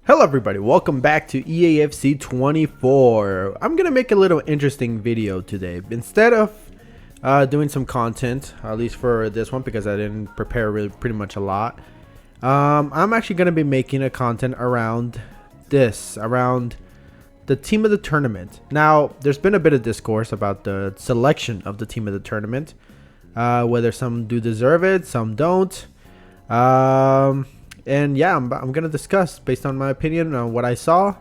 Hello everybody, welcome back to EAFC 24. I'm gonna make a little interesting video today. Instead of doing some content, at least for this one because I didn't prepare really pretty much a lot, I'm actually gonna be making a content around the team of the tournament. Now, there's been a bit of discourse about the selection of the team of the tournament, whether some do deserve it, some don't. And yeah, I'm going to discuss based on my opinion on what I saw.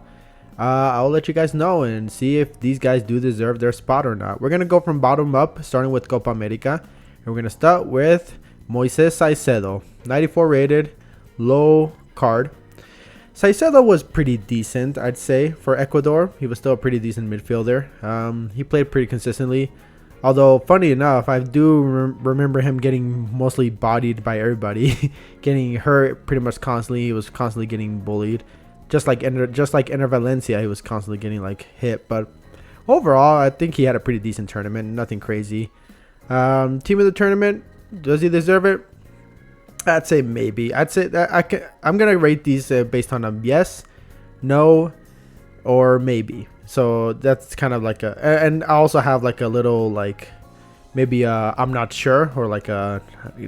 I'll let you guys know and see if these guys do deserve their spot or not. We're going to go from bottom up, starting with Copa America. And we're going to start with Moises Caicedo, 94 rated, low card. Caicedo was pretty decent, I'd say, for Ecuador. He was still a pretty decent midfielder. He played pretty consistently. Although, funny enough, I do remember him getting mostly bodied by everybody, getting hurt pretty much constantly. He was constantly getting bullied, just like Enter Valencia, he was constantly getting like hit. But overall, I think he had a pretty decent tournament, nothing crazy. Team of the tournament, does he deserve it? I'd say maybe. I'd say that I'm gonna rate these based on a yes, no, or maybe. So that's kind of like and I also have like a little like maybe I'm not sure or like a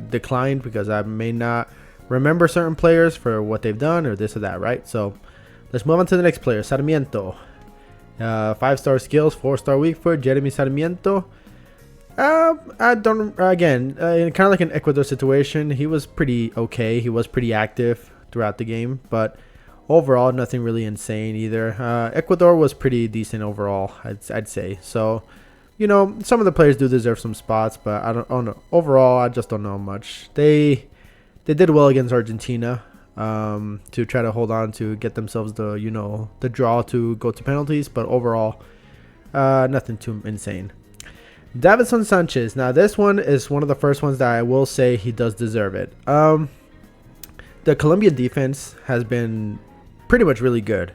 declined because I may not remember certain players for what they've done or this or that, right? So let's move on to the next player, Sarmiento. 5-star skills, 4-star weak foot, Jeremy Sarmiento. I don't, again, kind of like an Ecuador situation. He was pretty okay. He was pretty active throughout the game, but overall, nothing really insane either. Ecuador was pretty decent overall, I'd say. So, you know, some of the players do deserve some spots, but I don't know. Overall, I just don't know much. They did well against Argentina to try to hold on to get themselves the draw to go to penalties. But overall, nothing too insane. Davinson Sanchez. Now, this one is one of the first ones that I will say he does deserve it. The Colombian defense has been pretty much really good,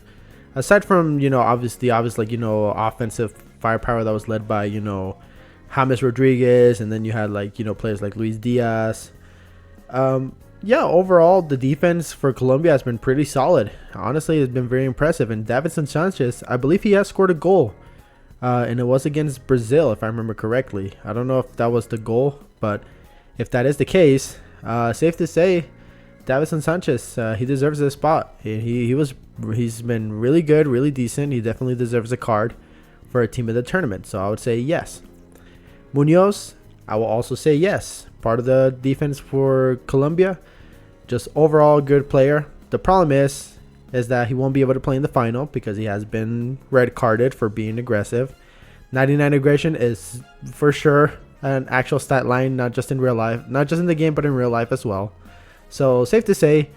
aside from obviously like offensive firepower that was led by James Rodriguez, and then you had like players like Luis Diaz. Yeah, overall the defense for Colombia has been pretty solid. Honestly, it's been very impressive. And Davinson Sanchez, I believe he has scored a goal, and it was against Brazil if I remember correctly. I don't know if that was the goal, but if that is the case, safe to say Davinson Sanchez, he deserves this spot. He's been really good, really decent. He definitely deserves a card for a team of the tournament. So I would say yes. Munoz, I will also say yes. Part of the defense for Colombia, just overall good player. The problem is that he won't be able to play in the final because he has been red carded for being aggressive. 99 aggression is for sure an actual stat line, not just in real life, not just in the game, but in real life as well. So safe to say,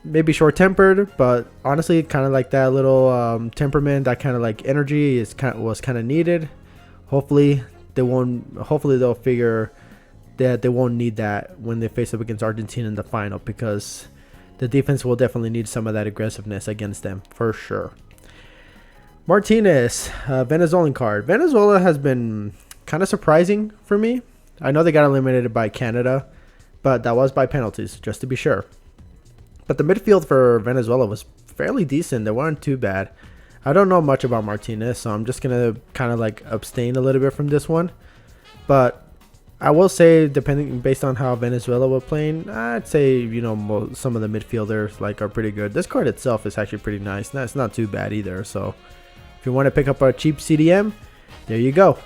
maybe short-tempered, but honestly, kind of like that little temperament, that kind of like energy was kind of needed. Hopefully they'll figure that they won't need that when they face up against Argentina in the final, because the defense will definitely need some of that aggressiveness against them for sure. Martinez, Venezuelan card. Venezuela has been kind of surprising for me. I know they got eliminated by Canada, but that was by penalties, just to be sure. But the midfield for Venezuela was fairly decent. They weren't too bad. I don't know much about Martinez, so I'm just going to kind of like abstain a little bit from this one. But I will say, based on how Venezuela were playing, I'd say, some of the midfielders are pretty good. This card itself is actually pretty nice. It's not too bad either. So if you want to pick up a cheap CDM, there you go.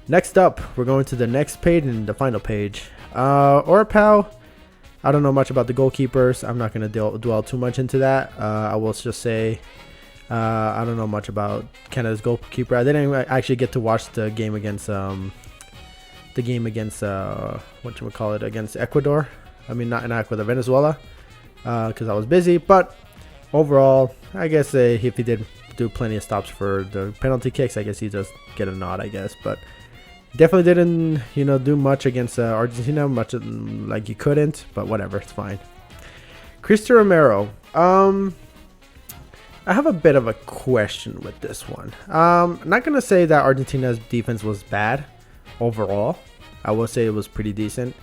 Next up, we're going to the next page and the final page. Orpao, I don't know much about the goalkeepers. I'm not going to dwell too much into that. I will just say I don't know much about Canada's goalkeeper. I didn't actually get to watch the game against against Ecuador. I mean, not in Ecuador, Venezuela, because I was busy. But overall, I guess if he did do plenty of stops for the penalty kicks, I guess he does get a nod, I guess. But definitely didn't, do much against Argentina, much like you couldn't, but whatever, it's fine. Cristian Romero. I have a bit of a question with this one. I'm not going to say that Argentina's defense was bad overall. I will say it was pretty decent.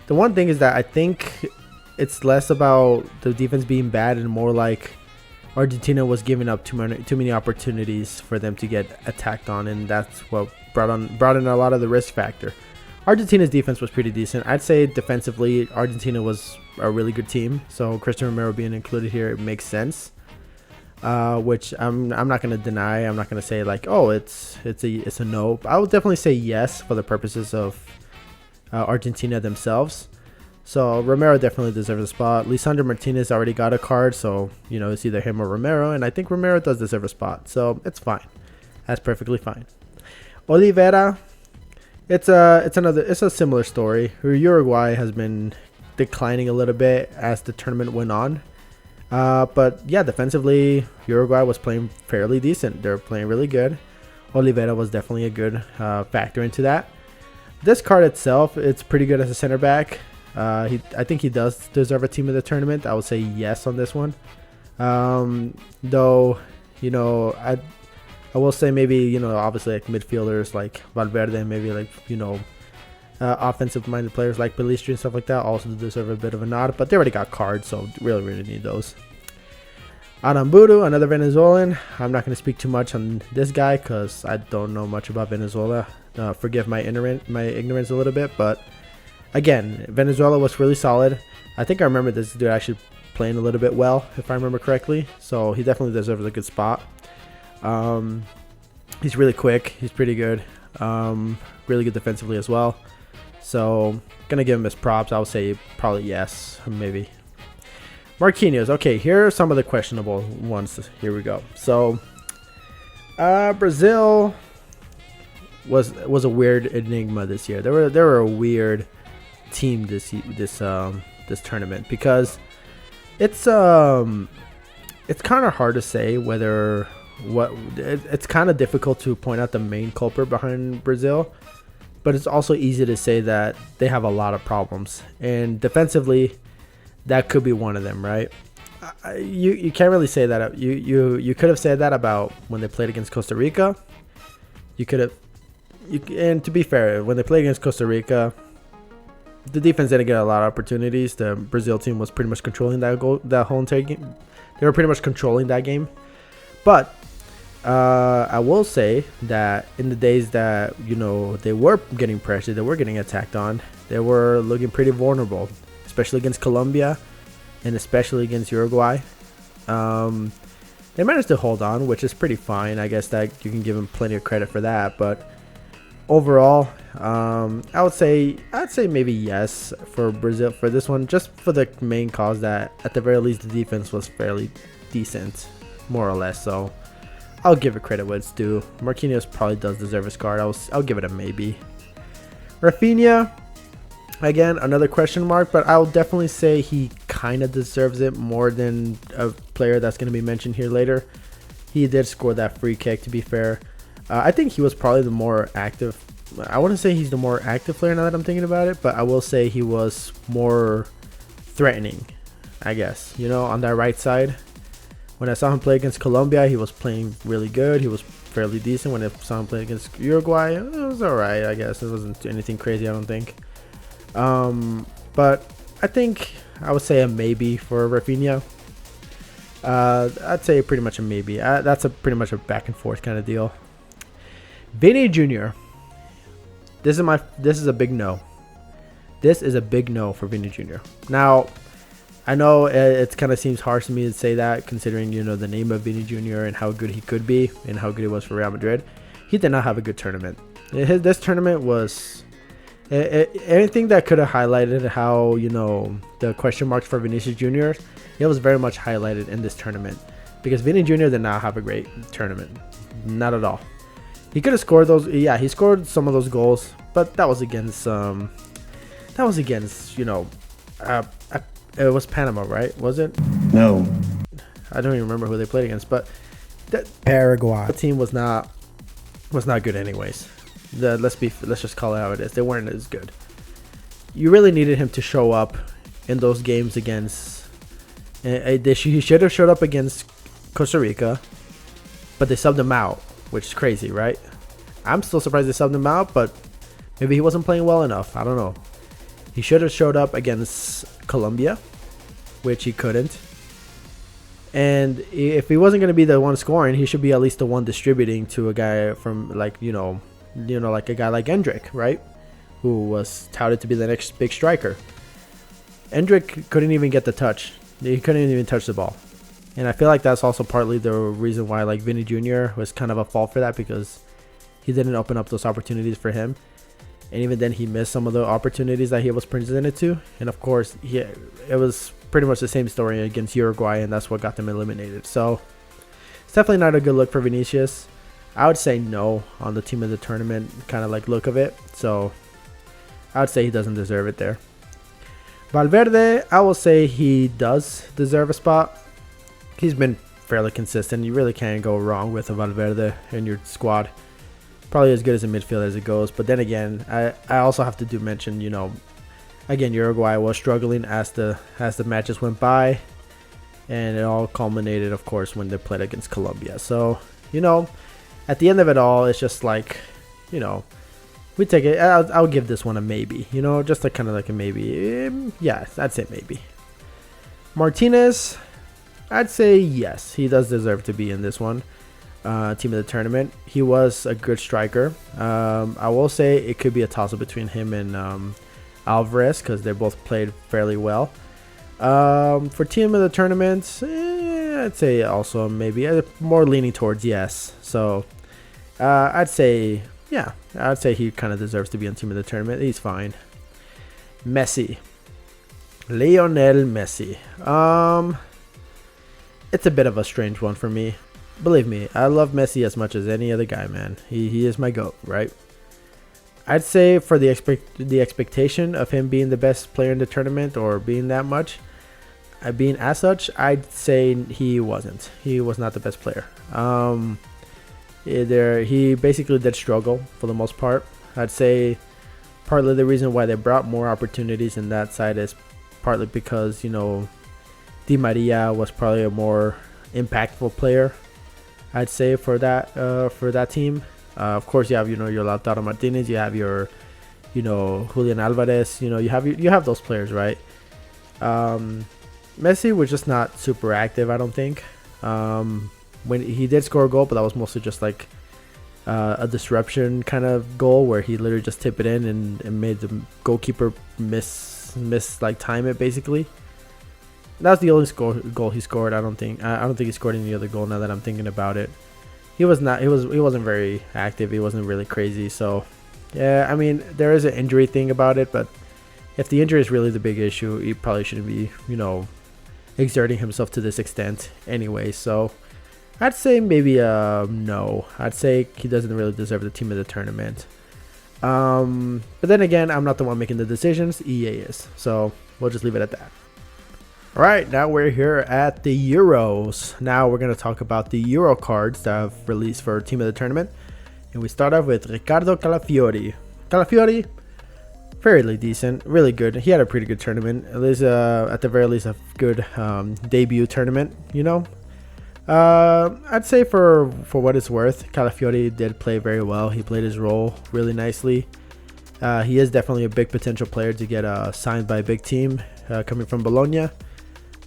The one thing is that I think it's less about the defense being bad and more like Argentina was giving up too many opportunities for them to get attacked on, and that's what brought in a lot of the risk factor. Argentina's defense was pretty decent. I'd say defensively, Argentina was a really good team. So Cristian Romero being included here, it makes sense. Which I'm not gonna deny. I'm not gonna say like, oh, it's a no. I would definitely say yes for the purposes of Argentina themselves. So Romero definitely deserves a spot. Lisandro Martinez already got a card, so you know it's either him or Romero, and I think Romero does deserve a spot, so it's fine. That's perfectly fine. Oliveira, it's a similar story. Uruguay has been declining a little bit as the tournament went on. But yeah, defensively, Uruguay was playing fairly decent. They're playing really good. Oliveira was definitely a good factor into that. This card itself, it's pretty good as a center back. I think he does deserve a team of the tournament. I would say yes on this one. Though, you know, I will say maybe, you know, obviously like midfielders like Valverde, maybe like, you know, offensive-minded players like Pelistri and stuff like that also deserve a bit of a nod, but they already got cards, so really need those. Aramburu, another Venezuelan. I'm not going to speak too much on this guy because I don't know much about Venezuela. Forgive my ignorance a little bit, but again, Venezuela was really solid. I think I remember this dude actually playing a little bit well, if I remember correctly, so he definitely deserves a good spot. He's really quick. He's pretty good. Really good defensively as well. So, gonna give him his props. I would say probably yes, maybe. Marquinhos. Okay, here are some of the questionable ones. Here we go. So, Brazil was a weird enigma this year. They were a weird team this tournament because it's kind of hard to say whether it's kind of difficult to point out the main culprit behind Brazil. But it's also easy to say that they have a lot of problems. And defensively, that could be one of them, right? You can't really say that. You could have said that about when they played against Costa Rica. And to be fair, when they played against Costa Rica, the defense didn't get a lot of opportunities. The Brazil team was pretty much controlling that whole entire game. They were pretty much controlling that game. But I will say that in the days that, you know, they were getting pressured, they were getting attacked on, they were looking pretty vulnerable, especially against Colombia and especially against Uruguay. They managed to hold on, which is pretty fine. I guess that you can give them plenty of credit for that. But overall, I'd say maybe yes for Brazil for this one, just for the main cause that at the very least the defense was fairly decent, more or less. So I'll give it credit where it's due. Marquinhos probably does deserve his card. I'll give it a maybe. Rafinha, again, another question mark, but I'll definitely say he kind of deserves it more than a player that's going to be mentioned here later. He did score that free kick, to be fair. I think he was probably the more active. I wouldn't say he's the more active player now that I'm thinking about it, but I will say he was more threatening, I guess, you know, on that right side. When I saw him play against Colombia, he was playing really good. He was fairly decent. When I saw him play against Uruguay, it was alright, I guess. It wasn't anything crazy, I don't think. But I think I would say a maybe for Rafinha. I'd say pretty much a maybe. That's pretty much a back and forth kind of deal. Vini Jr. This is a big no. This is a big no for Vini Jr. Now, I know it kind of seems harsh to me to say that, considering, you know, the name of Vini Jr. and how good he could be and how good he was for Real Madrid. He did not have a good tournament. This tournament was anything that could have highlighted how, you know, the question marks for Vinicius Jr. It was very much highlighted in this tournament because Vini Jr. did not have a great tournament, not at all. He could have scored those. Yeah, he scored some of those goals, but that was against you know, it was Panama, right? Was it? No. I don't even remember who they played against, but that Paraguay. the team was not good anyways. Let's just call it how it is. They weren't as good. You really needed him to show up in those games against. He should have showed up against Costa Rica, but they subbed him out, which is crazy, right? I'm still surprised they subbed him out, but maybe he wasn't playing well enough. I don't know. He should have showed up against Colombia, which he couldn't. And if he wasn't going to be the one scoring, he should be at least the one distributing to a guy from like like a guy like Endrick, right? Who was touted to be the next big striker. Endrick couldn't even get the touch. He couldn't even touch the ball. And I feel like that's also partly the reason why like Vinny Jr. was kind of a fault for that, because he didn't open up those opportunities for him. And even then he missed some of the opportunities that he was presented to. And of course, it was pretty much the same story against Uruguay, and that's what got them eliminated. So it's definitely not a good look for Vinicius. I would say no on the team of the tournament kind of like look of it. So I would say he doesn't deserve it there. Valverde, I will say he does deserve a spot. He's been fairly consistent. You really can't go wrong with a Valverde in your squad. Probably as good as a midfielder as it goes. But then again, I also have to mention, again, Uruguay was struggling as the matches went by. And it all culminated, of course, when they played against Colombia. So, at the end of it all, it's just like, we take it. I'll give this one a maybe. Just kind of like a maybe. Yeah, I'd say maybe. Martinez, I'd say yes. He does deserve to be in this one. Team of the tournament. He was a good striker. I will say it could be a toss-up between him and Alvarez, because they both played fairly well. For team of the tournament, I'd say also maybe more leaning towards yes. So I'd say he kind of deserves to be on team of the tournament. He's fine. Messi, Lionel Messi. It's a bit of a strange one for me. Believe me, I love Messi as much as any other guy, man. He is my GOAT, right? I'd say for the expectation of him being the best player in the tournament, or being that much, being as such, I'd say he wasn't. He was not the best player. He basically did struggle for the most part. I'd say partly the reason why they brought more opportunities in that side is partly because, Di Maria was probably a more impactful player, I'd say, for that team. Of course, you have your Lautaro Martinez, you have your Julian Alvarez, you have those players, right? Messi was just not super active, I don't think. When he did score a goal, but that was mostly just like a disruption kind of goal where he literally just tipped it in and made the goalkeeper miss like time it basically. That's the only goal he scored. I don't think he scored any other goal now that I'm thinking about it. He wasn't very active. He wasn't really crazy. So yeah, I mean, there is an injury thing about it, but if the injury is really the big issue, he probably shouldn't be, exerting himself to this extent anyway. So I'd say maybe no. I'd say he doesn't really deserve the team of the tournament. But then again, I'm not the one making the decisions. EA is. So we'll just leave it at that. Alright, now we're here at the Euros. Now we're going to talk about the Euro cards that have released for Team of the Tournament. And we start off with Riccardo Calafiori. Calafiori, fairly decent, really good. He had a pretty good tournament. At least, at the very least, a good debut tournament, I'd say for what it's worth, Calafiori did play very well. He played his role really nicely. He is definitely a big potential player to get signed by a big team coming from Bologna.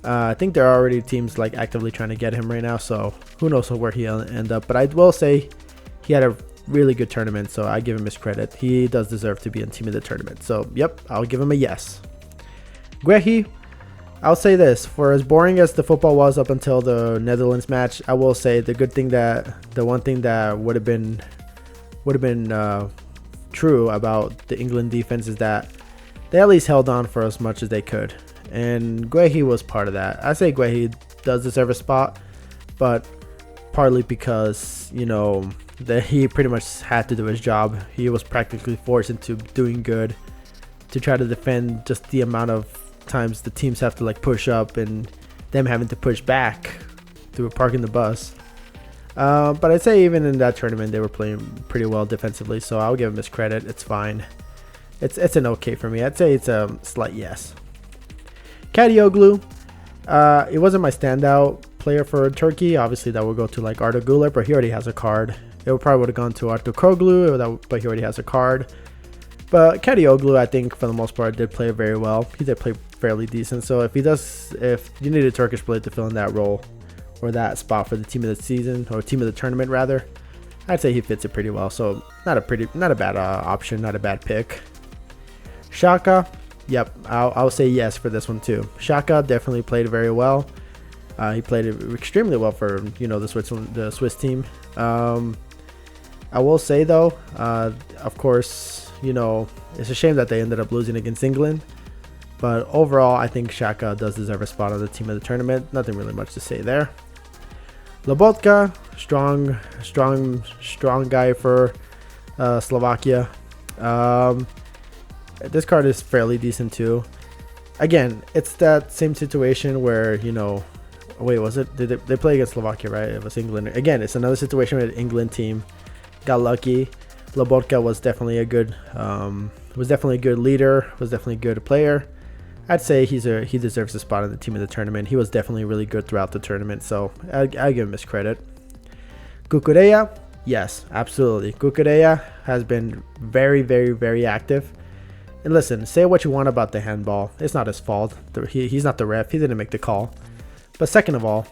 I think there are already teams like actively trying to get him right now, so who knows where he'll end up. But I will say he had a really good tournament, so I give him his credit. He does deserve to be in team of the tournament. So yep, I'll give him a yes. Guehi, I'll say this: for as boring as the football was up until the Netherlands match, I will say the one thing that would have been true about the England defense is that they at least held on for as much as they could. And Guehi was part of that. I say Guehi does deserve a spot, but partly because, that he pretty much had to do his job. He was practically forced into doing good to try to defend just the amount of times the teams have to push up and them having to push back through parking the bus. But I'd say even in that tournament, they were playing pretty well defensively, so I'll give him his credit. It's fine. It's an okay for me. I'd say it's a slight yes. Kadioglu, it wasn't my standout player for Turkey. Obviously, that would go to Arda Güler, but he already has a card. It probably would have gone to Arda Koglu, but he already has a card. But Kadioglu, I think, for the most part, did play very well. He did play fairly decent. So if you need a Turkish player to fill in that role, or that spot for the team of the season, or team of the tournament rather, I'd say he fits it pretty well. So not a bad option, not a bad pick. Shaka, yep, I'll say yes for this one too. Shaka definitely played very well. He played extremely well for the Swiss team. I will say though, of course, it's a shame that they ended up losing against England. But overall, I think Shaka does deserve a spot on the team of the tournament. Nothing really much to say there. Lobotka, strong guy for Slovakia. This card is fairly decent too. Again, it's that same situation where, wait, was it? Did they play against Slovakia, right? It was England. Again, it's another situation where the England team got lucky. Lobotka was definitely a good leader, was definitely a good player. I'd say he deserves a spot on the team of the tournament. He was definitely really good throughout the tournament, so I give him his credit. Kukureya, yes, absolutely. Kukureya has been very, very, very active. And listen, say what you want about the handball. It's not his fault. He's not the ref. He didn't make the call. But second of all,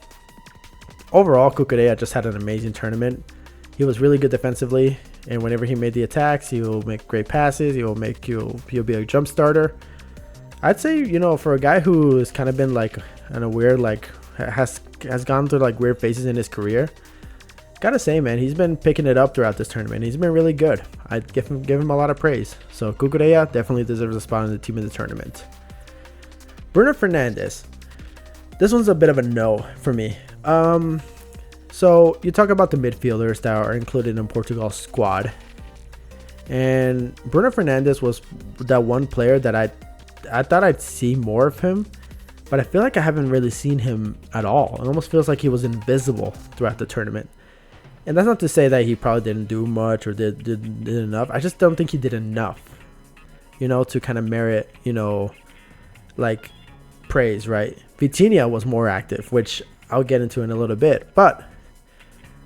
overall, Kukureya just had an amazing tournament. He was really good defensively, and whenever he made the attacks, he will make great passes. He'll be a jump starter. I'd say, for a guy who has kind of been like in a weird, like has gone through like weird phases in his career, gotta say, man, he's been picking it up throughout this tournament. He's been really good. I'd give him a lot of praise. So Kukureya definitely deserves a spot on the team of the tournament. Bruno Fernandes, this one's a bit of a no for me. So you talk about the midfielders that are included in Portugal's squad, and Bruno Fernandes was that one player that I thought I'd see more of him, but I feel like I haven't really seen him at all. It almost feels like he was invisible throughout the tournament. And that's not to say that he probably didn't do much or did enough. I just don't think he did enough, to kind of merit, like praise, right? Vitinha was more active, which I'll get into in a little bit. But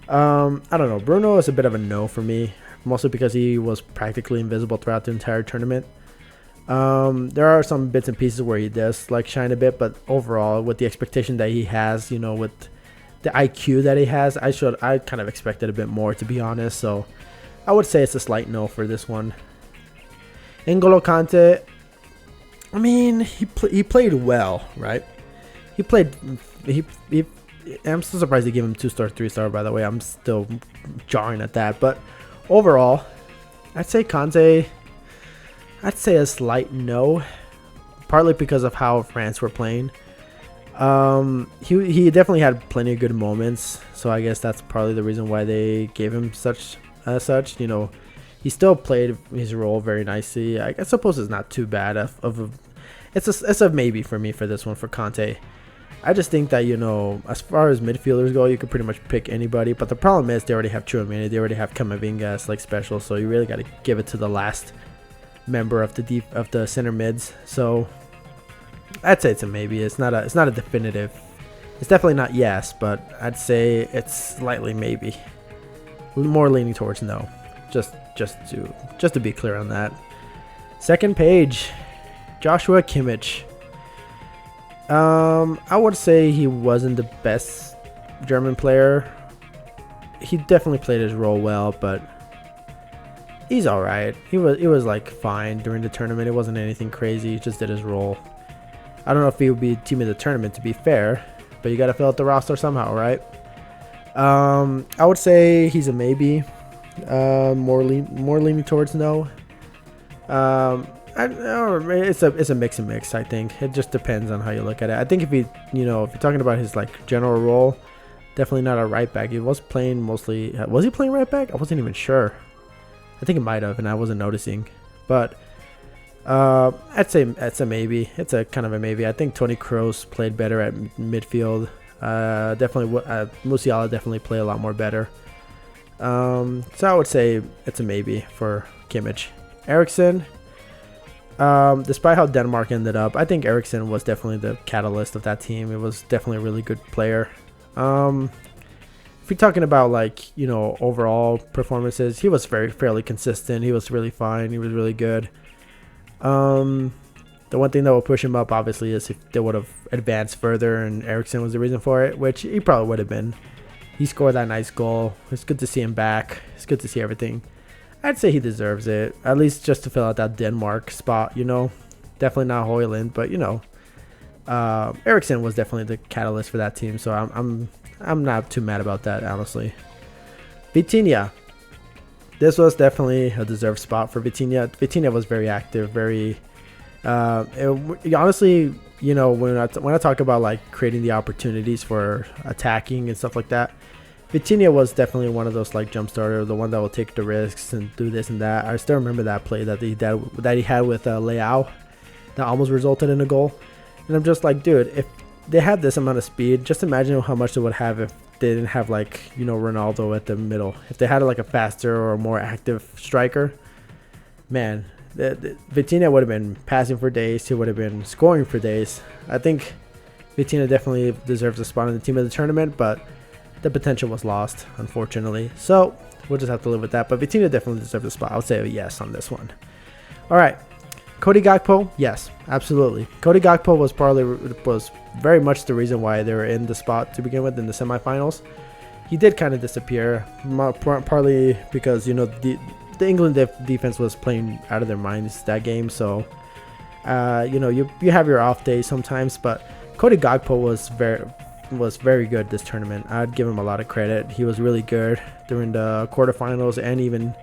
I don't know. Bruno is a bit of a no for me, mostly because he was practically invisible throughout the entire tournament. There are some bits and pieces where he does like shine a bit, but overall, with the expectation that he has, with the IQ that he has, I kind of expected a bit more, to be honest. So I would say it's a slight no for this one. N'Golo Kante, I mean, he played well, right? I'm still surprised they gave him 2-star, 3-star, by the way. I'm still jarring at that. But overall, I'd say Kante, I'd say a slight no, partly because of how France were playing. He definitely had plenty of good moments, so I guess that's probably the reason why they gave him such. He still played his role very nicely. I suppose it's not too bad it's a maybe for me for this one for Kante. I just think that, as far as midfielders go, you could pretty much pick anybody, but the problem is they already have Tchouaméni, they already have Camavinga as like special, so you really got to give it to the last member of the center mids. So I'd say it's a maybe. It's not a definitive. It's definitely not yes, but I'd say it's slightly maybe. More leaning towards no. Just to be clear on that. Second page, Joshua Kimmich. I would say he wasn't the best German player. He definitely played his role well, but he's all right. He was like fine during the tournament. It wasn't anything crazy. He just did his role. I don't know if he would be team of the tournament, to be fair, but you got to fill out the roster somehow, right? I would say he's a maybe. More leaning towards no. It's a mix and mix. I think it just depends on how you look at it. I think if if you're talking about his like general role, definitely not a right back. He was playing mostly. Was he playing right back? I wasn't even sure. I think it might have, and I wasn't noticing. But I'd say it's a maybe. It's a kind of a maybe. I think Toni Kroos played better at midfield. Definitely, Musiala definitely played a lot more better. So I would say it's a maybe for Kimmich. Eriksen, despite how Denmark ended up, I think Eriksen was definitely the catalyst of that team. It was definitely a really good player. If you're talking about overall performances, he was fairly consistent. He was really fine. He was really good. The one thing that will push him up, obviously, is if they would have advanced further and Eriksen was the reason for it, which he probably would have been. He scored that nice goal. It's good to see him back. It's good to see everything. I'd say he deserves it, at least just to fill out that Denmark spot, you know. Definitely not Højlund, but, you know, Eriksen was definitely the catalyst for that team, so I'm not too mad about that, honestly. Vitinha. This was definitely a deserved spot for Vitinha. Vitinha was very active, very... honestly, you know, when I talk about like creating the opportunities for attacking and stuff like that, Vitinha was definitely one of those like jump starter, the one that will take the risks and do this and that. I still remember that play that he had with Leao that almost resulted in a goal. And I'm just like, dude, if they had this amount of speed, just imagine how much they would have if they didn't have like, you know, Ronaldo at the middle. If they had like a faster or more active striker, man, Vitinha would have been passing for days. He would have been scoring for days. I think Vitinha definitely deserves a spot in the team of the tournament, but the potential was lost, unfortunately. So we'll just have to live with that. But Vitinha definitely deserves a spot. I would say a yes on this one. All right, Cody Gakpo, yes, absolutely. Cody Gakpo was very much the reason why they were in the spot to begin with in the semifinals. He did kind of disappear, partly because, you know, the England defense was playing out of their minds that game. So, you know, you have your off days sometimes, but Cody Gakpo was very good this tournament. I'd give him a lot of credit. He was really good during the quarterfinals and even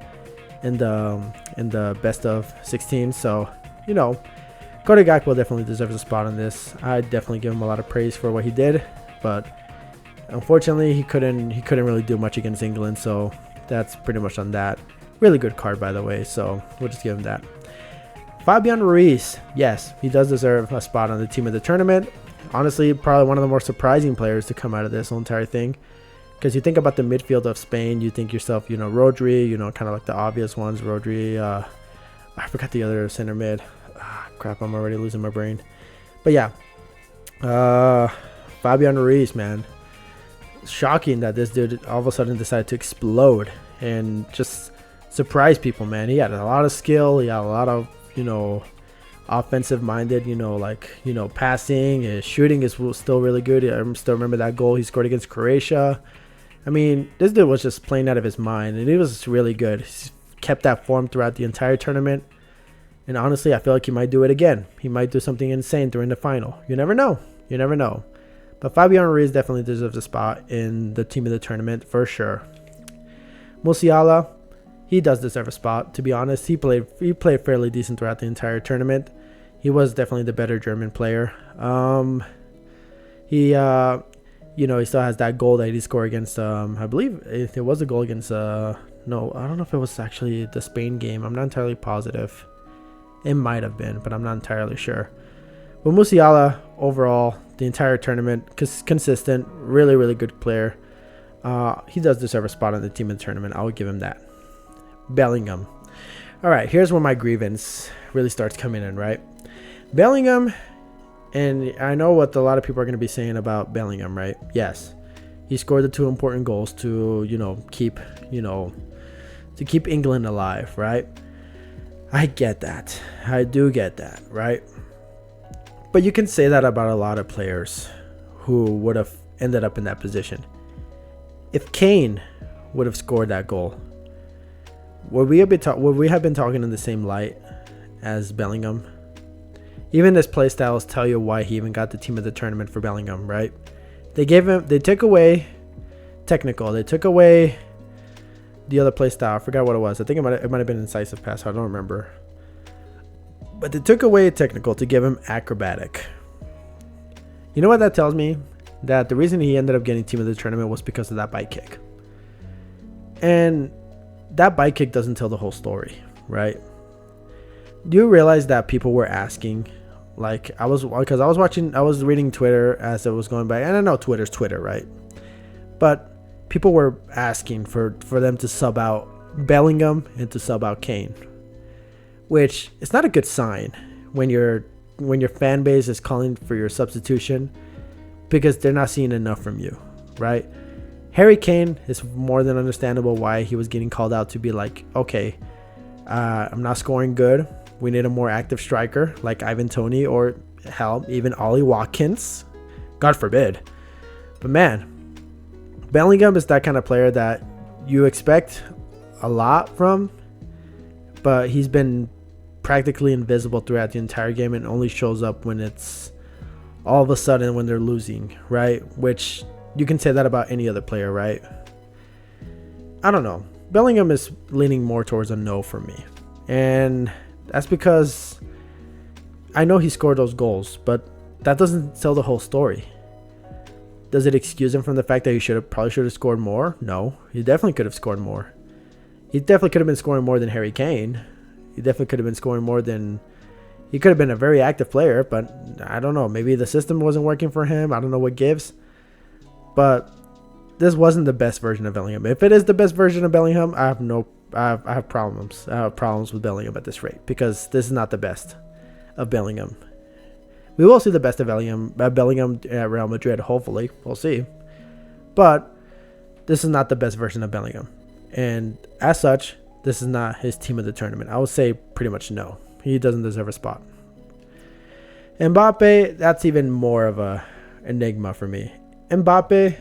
in the best of 16. So, you know, Cody Gakpo definitely deserves a spot on this. I'd definitely give him a lot of praise for what he did, but unfortunately he couldn't really do much against England. So that's pretty much on that. Really good card, by the way, so we'll just give him that. Fabian Ruiz, yes, he does deserve a spot on the team of the tournament. Honestly, probably one of the more surprising players to come out of this whole entire thing. Because you think about the midfield of Spain, you think yourself, you know, Rodri, you know, kind of like the obvious ones. Rodri, I forgot the other center mid. Crap, I'm already losing my brain. But yeah, Fabian Ruiz, man. Shocking that this dude all of a sudden decided to explode and just surprise people, man. He had a lot of skill. He had a lot of, you know, offensive minded, you know, like, you know, passing. His shooting is still really good. I still remember that goal he scored against Croatia. I mean, this dude was just playing out of his mind, and he was really good. He kept that form throughout the entire tournament. And honestly, I feel like he might do it again. He might do something insane during the final. You never know. You never know. But Fabian Ruiz definitely deserves a spot in the team of the tournament for sure. Musiala, he does deserve a spot, to be honest. He played fairly decent throughout the entire tournament. He was definitely the better German player. He you know, he still has that goal that he scored against I believe it was a goal against no, I don't know if it was actually the Spain game. I'm not entirely positive. It might have been, but I'm not entirely sure. But Musiala, overall, the entire tournament, consistent, really, really good player. He does deserve a spot on the team of the tournament. I would give him that. Bellingham. All right, here's where my grievance really starts coming in, right? Bellingham, and I know what a lot of people are going to be saying about Bellingham, right? Yes, he scored the 2 important goals to, you know, keep England alive, right? I get that. I do get that, right? But you can say that about a lot of players who would have ended up in that position. If Kane would have scored that goal, would we have been talking in the same light as Bellingham? Even his play styles tell you why he even got the team of the tournament for Bellingham, right? They took away technical. They took away the other play style. I forgot what it was. I think it might have been incisive pass. I don't remember. But they took away technical to give him acrobatic. You know what that tells me? That the reason he ended up getting team of the tournament was because of that bike kick. And that bike kick doesn't tell the whole story, right? Do you realize that people were asking, like, I was reading Twitter as it was going by, and I know Twitter's Twitter, right? But people were asking for them to sub out Bellingham and to sub out Kane, which is not a good sign when your fan base is calling for your substitution because they're not seeing enough from you, right? Harry Kane is more than understandable why he was getting called out to be like, okay, I'm not scoring good, We need a more active striker like Ivan Toney, or hell, even Ollie Watkins. God forbid. But man, Bellingham is that kind of player that you expect a lot from, but he's been practically invisible throughout the entire game and only shows up when it's all of a sudden when they're losing, right? Which you can say that about any other player, right? I don't know. Bellingham is leaning more towards a no for me. And that's because I know he scored those goals, but that doesn't tell the whole story. Does it excuse him from the fact that he probably should have scored more? No, he definitely could have scored more. He definitely could have been scoring more than Harry Kane. He definitely could have been scoring more than... He could have been a very active player, but I don't know. Maybe the system wasn't working for him. I don't know what gives. But this wasn't the best version of Bellingham. If it is the best version of Bellingham, I have problems. I have problems with Bellingham at this rate, because this is not the best of Bellingham. We will see the best of Bellingham at Real Madrid, hopefully. We'll see. But this is not the best version of Bellingham. And as such, this is not his team of the tournament. I would say pretty much no. He doesn't deserve a spot. Mbappe, that's even more of a enigma for me. Mbappe,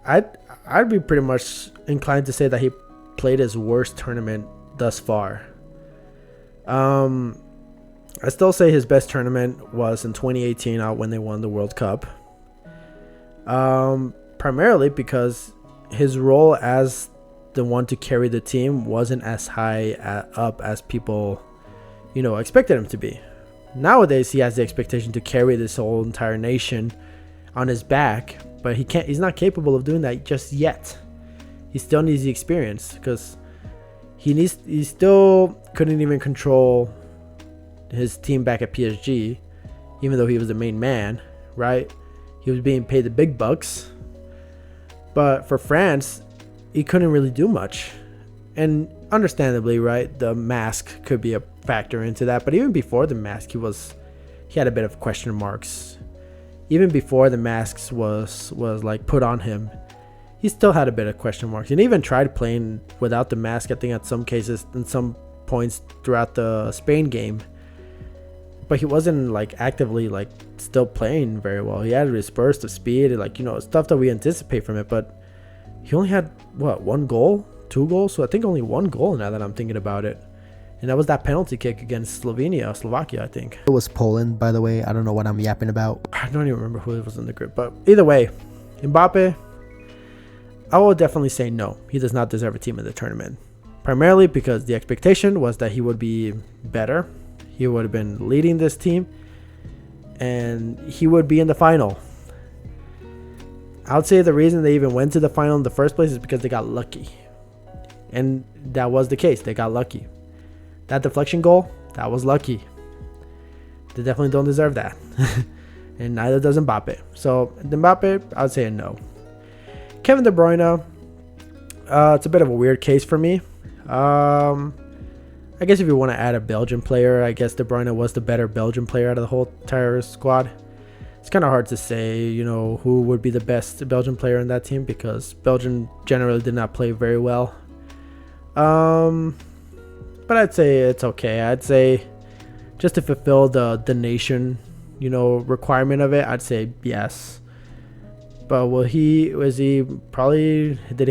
I'd be pretty much inclined to say that he played his worst tournament thus far. I still say his best tournament was in 2018 out when they won the World Cup. Primarily because his role as the one to carry the team wasn't as high up as people, expected him to be. Nowadays, he has the expectation to carry this whole entire nation on his back, but he's not capable of doing that just yet. He still needs the experience, because he still couldn't even control his team back at PSG, even though he was the main man, right? He was being paid the big bucks. But for France, he couldn't really do much. And understandably, right, the mask could be a factor into that. But even before the mask, he had a bit of question marks. Even before the masks was like put on him, he still had a bit of question marks. And even tried playing without the mask, I think, at some cases, in some points throughout the Spain game. But he wasn't actively still playing very well. He had his burst of speed, stuff that we anticipate from it. But he only had one goal, 2 goals. So I think only 1 goal now that I'm thinking about it. And that was that penalty kick against Slovakia, I think. It was Poland, by the way. I don't know what I'm yapping about. I don't even remember who was in the group. But either way, Mbappe, I will definitely say no. He does not deserve a team in the tournament. Primarily because the expectation was that he would be better. He would have been leading this team. And he would be in the final. I would say the reason they even went to the final in the first place is because they got lucky. And that was the case. They got lucky. That deflection goal, that was lucky. They definitely don't deserve that. And neither does Mbappe. So, Mbappe, I would say a no. Kevin De Bruyne, it's a bit of a weird case for me. I guess if you want to add a Belgian player, I guess De Bruyne was the better Belgian player out of the whole entire squad. It's kind of hard to say, who would be the best Belgian player in that team, because Belgium generally did not play very well. But I'd say it's okay. I'd say just to fulfill the nation, requirement of it, I'd say yes. But did he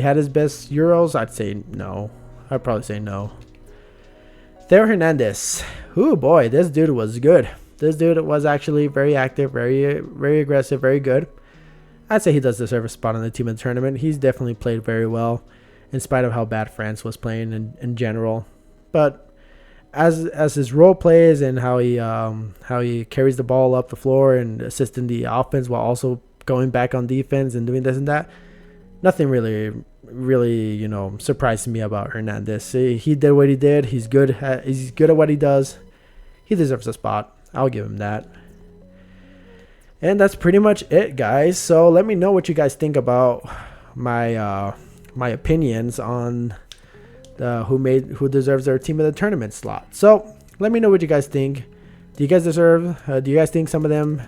had his best Euros? I'd say no. I'd probably say no. Theo Hernandez. Oh boy, this dude was good. This dude was actually very active, very, very aggressive, very good. I'd say he does deserve a spot on the team in the tournament. He's definitely played very well, in spite of how bad France was playing in general. But as his role plays and how he carries the ball up the floor and assisting the offense while also going back on defense and doing this and that, nothing really surprised me about Hernandez. He did what he did. He's good at what he does. He deserves a spot. I'll give him that. And that's pretty much it, guys. So let me know what you guys think about my opinions on who deserves their team of the tournament slot. So let me know what you guys think. Do you guys think some of them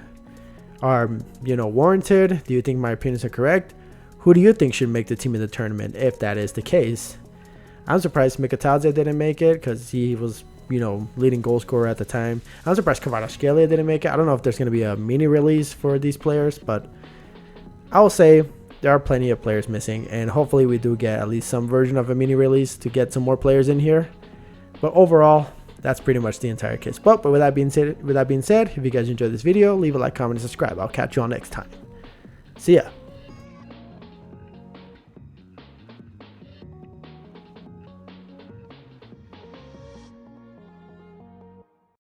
are warranted? Do you think my opinions are correct? Who do you think should make the team of the tournament, if that is the case? I'm surprised Mikatadze didn't make it because he was, you know, leading goal scorer at the time. I'm surprised Kvaratskhelia didn't make it. I don't know if there's going to be a mini release for these players, but I will say there are plenty of players missing, and hopefully we do get at least some version of a mini release to get some more players in here. But overall, that's pretty much the entire case. But with that being said, if you guys enjoyed this video, leave a like, comment, and subscribe. I'll catch you all next time. See ya.